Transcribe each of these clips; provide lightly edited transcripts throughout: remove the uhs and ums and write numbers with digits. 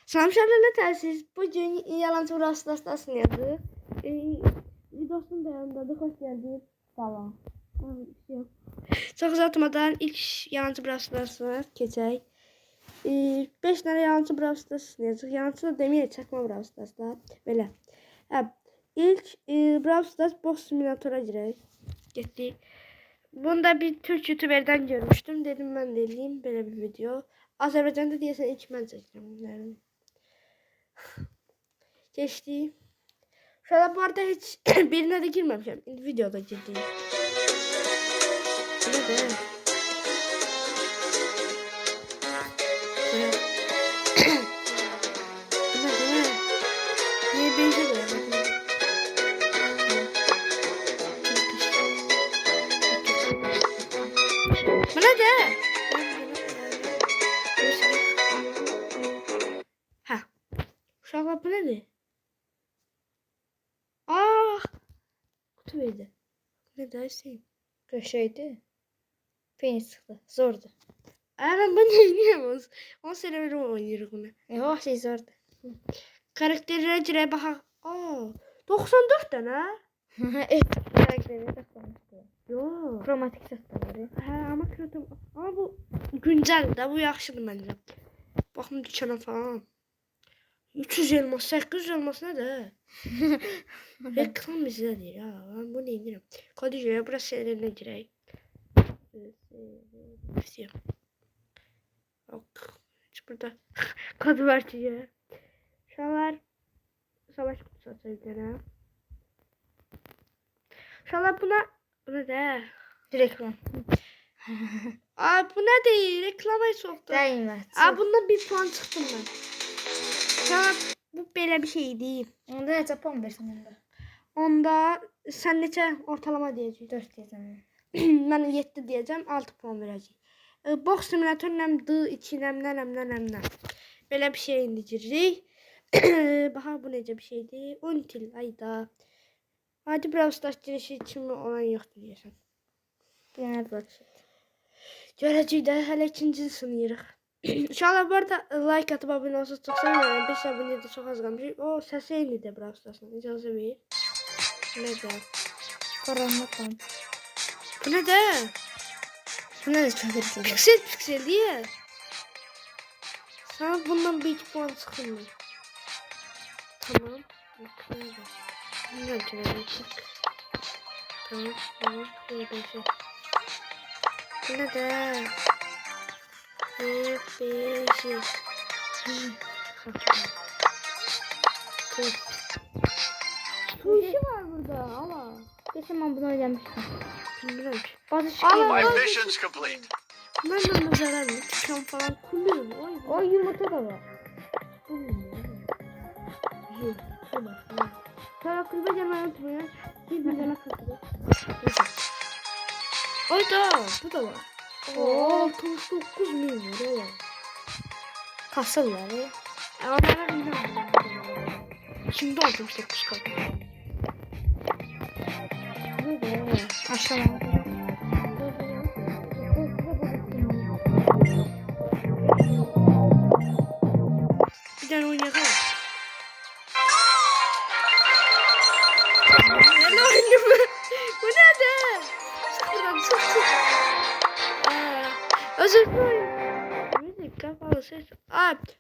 Samşarlarla telsiz. Bugün yalancı rastlastasın yazdı. Dostum da yanındadır. Hoş geldin. Salam. Çok uzatmadan ilk yalancı rastlasına geçək. 5 tane yalancı rastlasın yazıq. Yalancı da deməyək, çəkmə rastlasda. Belə. İlk Brawl box simülatora girək. Getdik. Bunda bir Türk YouTuber'dan görmüştüm. Dedim ben de eləyim belə bir video. Azərbaycanda deyəsən ilk mən çəkirəm bunları. Geçti. Şöyle bu arada hiç birine de girmemişim. Videoda girdim. Bu ne be? Bu ne? Bu ne be? Niye benziyor ya? Bu ne de? Ha. Uşaqlar bu nedir? Ah! Kutu verdi. Ne dersin? Köşeydi. Penis çıktı. Zordu. Ben bunu oynayamaz. 10 sene beri oynuyorum bunu. O şey zordu. Karakterlere girə baxaq. Aa, 94 tane. Evet. Karakteri takılmıştı. Yo. Kromatik takılları. Ama kötü. Ama bu güncel de, bu yaxşıdır məncə. Baxın dükana falan. 300 elmas, 800 elmas ne de? Reklam bizdə deyir ha. Ben bunu edirəm. Kodicəyə bura seriyalarına girək. Bak. Burada kod var diye. Şalar savaş kutusu açacağım. Şalar buna de. Reklam. Bu ne değil? Reklama soktu. Değmez. Bundan bir puan çıktım ben. Şalar bu böyle bir şey değil. Onda ne Japon versin onda. Onda sen neçə ortalama diyeceksin? 4 diyeceğim. Ben 7 diyeceğim, 6 puan vereceğim. Box simülatör nemdi, içi nemden. Böyle bir şey indiririk. Baxa bu necə bir şeydir? 10 til ayda. Hadi Brawl Stars girişi için mi olan yoxdur deyəsən. Genel bakış. Görəcəyik də hələ ikinci sınırıq. İnşallah bu arada like atıp abone olsa çok sevinirim. 5 abone de çok az kalmış. O səsi eyni də Brawl Stars'ın. İcazə ver. Nədə? Karanlıktan. Bu nə də? Bu ne de çok etkili. Piksel diye. Sana bundan bir 2 puan çıkın. Tamam. Bundan çık. Tamam. Böyle bir şey. Bu ne de? Bir şey. Su işi var burada ama. Geçen ben bunu öğrenmiştim. Bilmiyorum ki. Bazı çıkıyor. My mission's complete. Ben zararlı çıkan falan kulluyorum. O yumurta da var. Sonra kulübe gelmeyi unutmayın. Birbirine katılır. Ayda bu da var. Oo, 9 milyon var. Kasılları. Onlara bilmiyorum. Şimdi 69 kat. Aşağıya. Bir tane oynayalım. Ne oyunu bu? Bu nerede? Çık buradan çık. Özür dilerim. Müzik kapalı ses.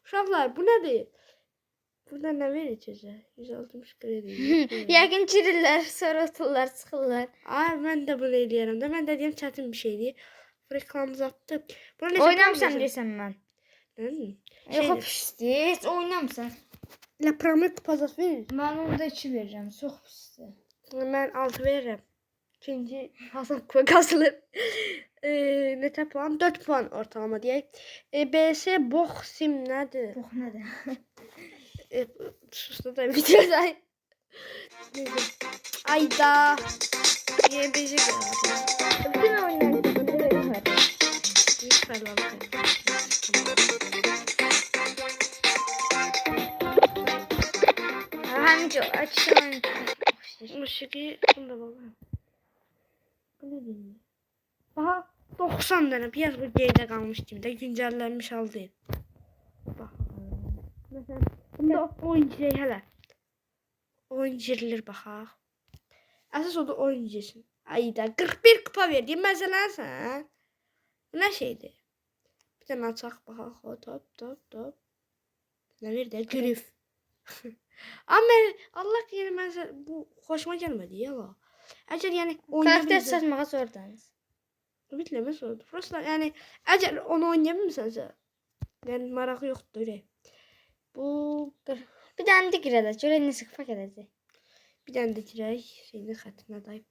Uşaqlar bu nedir? Burada ne vereceğiz ya? 160 kredi. Yəqin girirlər, sonra otururlar, çıxırlar. Ben de bunu eləyərəm də. Mən də deyəm çətin bir şeydir. Reklam uzatdı. Oynamışam deyirsən mən. Şey, Yox, pisdir. Heç oynamısan. La Premier Kupası verir. Mən onda 2 verirəm. Çox pisdir. Ben 6 veririm. İkinci Hasan Kupası neçə puan? 4 puan ortalama deyək. BS box sim nədir? Box nədir? Susdu da videoda. Ayda. YBC gəldi. Bütün oyunların içində verim var. Lütfen lan. Həmcə açın. Musiki bunda baba. Bu ne değil? Aha 90 tane biraz bu geride kalmış gibi de güncellenmiş halde. Bak. Məsələn, bunda oyun girək hələ. Oyun girilir baxaq. Əsas odur oyun girsin. Ayda 41 kupa verdi. Məsələn, nə şeydir? Bir dənə açaq baxaq. Top. Nə verdi? Grif. Amma Allah yəni mən bu xoşuma gəlmədi ya. Əgər yəni Karakter seçməyə zordanız. Bitləməz oldu. Prosta yəni əgər onu oynayamırsansa, yəni marağı yoxdur öyle. Bu Bir dənə də girədə. Görək necə kupa gələcək. bir dənə də girək. Şeyin xətrinə dayım.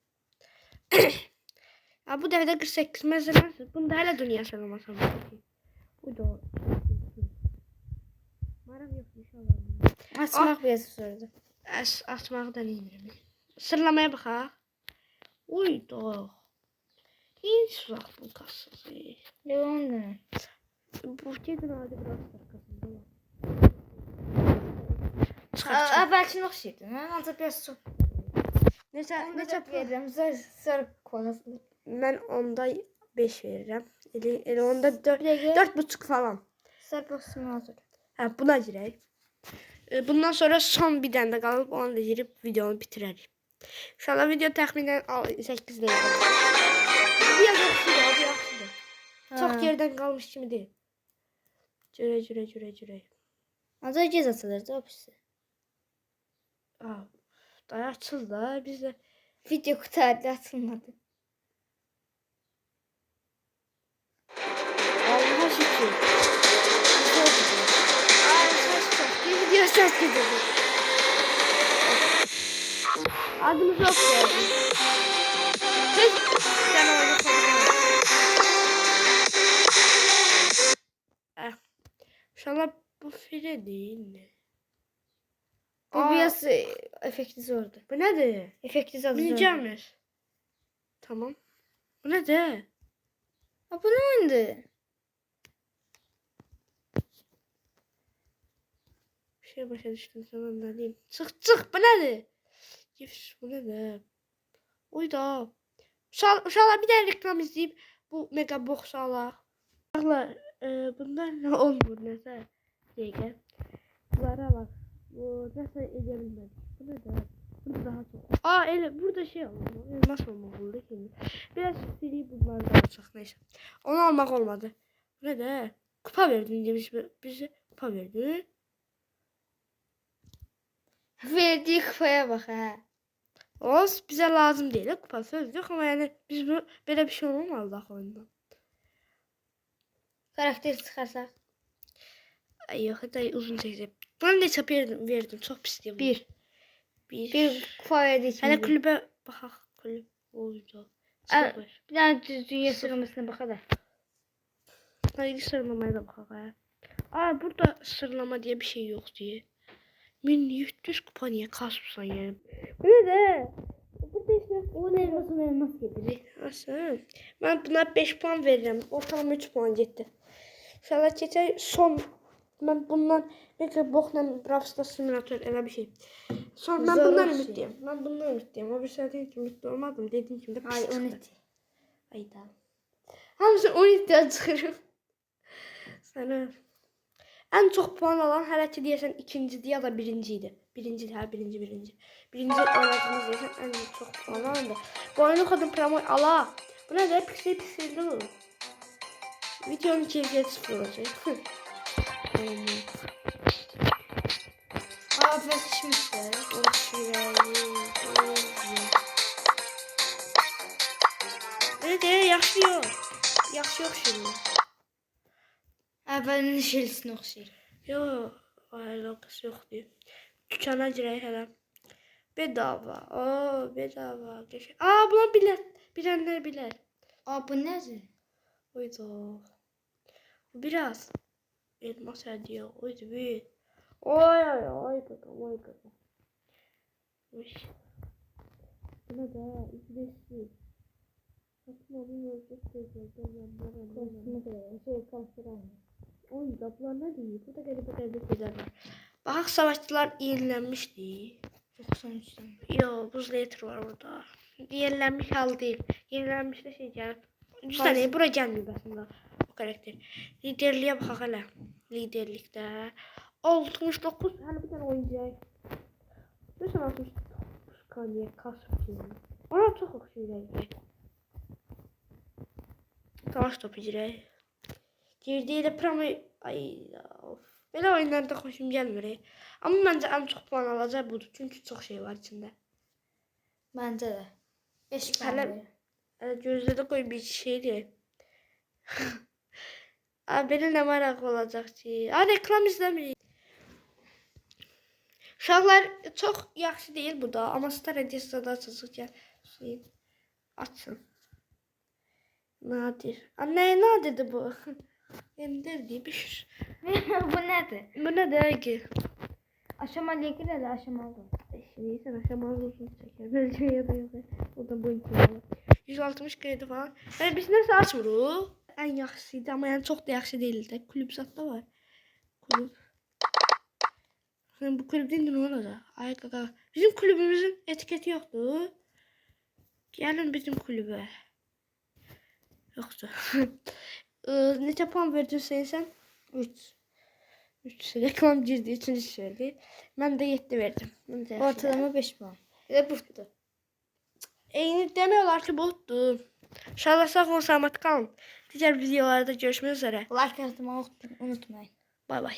Ha bu dəfə də 48 məsələn. Bunda hələ dünya sıralaması var. Bu da maraq yox inşallah. Açmaq biraz zordur. Açmağı da neyim? Sırlamaya baxaq. Uydu. Hiç uzaq bu kasası. Yoxdur. Bu gedin adi biraz sarkasında. Əvvəlki oxşayırdı. Ancaq biraz çox. Necə verirəm. Zor kolasın. mən onda 5 verirəm. Elə onda 4,5 falan. Sarp simulator. Hə, buna girək. Bundan sonra son bir dənə də qalıb onu da girib videonu bitirərik. İnşallah video təxminən 8 dəqiqə. Bu yaxşıdır, bu yaxşıdır. Çox yerdən qalmış kimi deyil. Görək. Ancaq gec açılır da pisi. Daya açıl da biz də Video qutardı açılmadı. Allah'a şükür. Video ses gidiyor. Adımız yok ya. Sen öyle İnşallah bu file değil mi? Bu biraz effekti zordu. Bu nedir? Effekti zordu. Bileceğimiz. Tamam. Bu nedir? Bu ne oyundu? Bir şey başa düştüm sana da diyeyim. Çık bu nedir? Gif bu nedir? Uyda. Uşaqlar bir tane reklam izleyip bu mega box alaq. Uşaqlar bunlar ne olmur nəsə. Dəqiqə. Bunlara bak. Bu nəsə edə bilmədik. Bu nedir? Burada daha çok. Elə burada şey aldım. Elmas olmaq oldu şimdi. Biraz free bunlar da alacaq neyse. Onu almaq olmadı. Bu nedir? Kupa verdin demiş bize. Kupa verdin. Verdiği kupaya bak ha. Olsun bize lazım değil kupa söz yok ama yani biz bu böyle bir şey olmamalı da oyunda. Karakter çıkarsak. Ay yok hadi uzun çekeceğim. Bana ne çap verdim çok pis diye. Bir kupa verdik. Hele kulübe bakak kulüp oldu. Bir tane dünya sıralamasına bakalım. Hayır sıralamaya da bakak ya. Burada sıralama diye bir şey yok diye. 1700 kupa niye kasmışsan yani. Bu ne de? Burada işte O elmas getirir. nasıl? Ben buna 5 puan veririm. Ortalama 3 puan gitti. İnşallah geçer son. Ben bundan mega bokla Brawl Stars simülatör elə bir şey. Son ben bundan ümitliyim. Ben bundan ümitliyim. O bir şey değil ki ümitli olmadım. Dediğim gibi de Ay pis 12. çıktı. Ay da. Hamısı 12'den çıxırım. Sana. En çok puan alan hələ ki deyəsən ikinciydi ya da birinciydi. Birinci. Birinci oynadığımız deyəsən en çok puan alandı. Bu oyunu kadın promo ala. Bu ne de pikselli olur. Videonun keyfiyeti sıfır olacak. Pesimişti. Ne yaxşı yox. Yaxşı yox şimdi. Əvvəlin şelisinə oxşayır. Yox, alakası yoxdur. Dükana girək hələ. Bedava. Bedava. Buna bilər. Bilənlər bilər. Bu nədir? Oydu. Bu biraz elmas hediye. Oydu bir. Oy kadın. Uy. Bu ne de? İzlesi. Katmanın yazdık Oy kapılar ne değil? Burada gelip giderler. Bak savaşçılar yenilenmişti. 93'dən. Yo buz later var orada. Yenilenmiş hal değil. Yenilenmiş de şey gelip. Cüzdane buraya gelmiyor aslında o karakter. Liderliğe bak hele. Liderlikte. 69 hani bir tane oynayacak. Mesela 69 saniye kasıp. Ona çok oxuyacak. Savaş topu girək. Girdiğiyle Pramo... Ay of. Belə oyunlarda xoşum gəlmir. Amma məncə ən çox puan alacaq budur. Çünki çox şey var içində. Bence de. 5 puan Hələ verir. gözdə də qoy bir şeydir. Belə nə maraq olacaq ki? Reklam izləmirik. Uşaqlar çox yaxşı deyil bu da. Amma Star Edisa'da açacaq gəl. Şey, açsın. Nadir. Anne nadirdir bu. Ender diye bir şey. Bu nedir? Bu ne der ki? Aşamalıya girelim aşamalı. Şimdi sen aşamalı uzun çeker. Böyle ya da yok. O da bu imkanı. 160 kredi falan. Yani biz nasıl açmırıq? En yaxşısıydı ama yani çok da yaxşı değildi. Kulüp satda var. Kulüp. Yani bu kulüp deyince ne olacak? Ay kaka. Bizim kulübümüzün etiketi yoktu. Gelin bizim kulübe. Yoktu. Neçə puan verdin sen? 3. 3 reklam girdi. 3. söyledi. Ben de 7 verdim. Ortalama 5 puan. Ve burttu. Demiyorlar ki bottu. İnşallah sağ olun, selamet kalın. Diğer videolarda görüşmek üzere. Like atmayı unutmayın. Bay bay.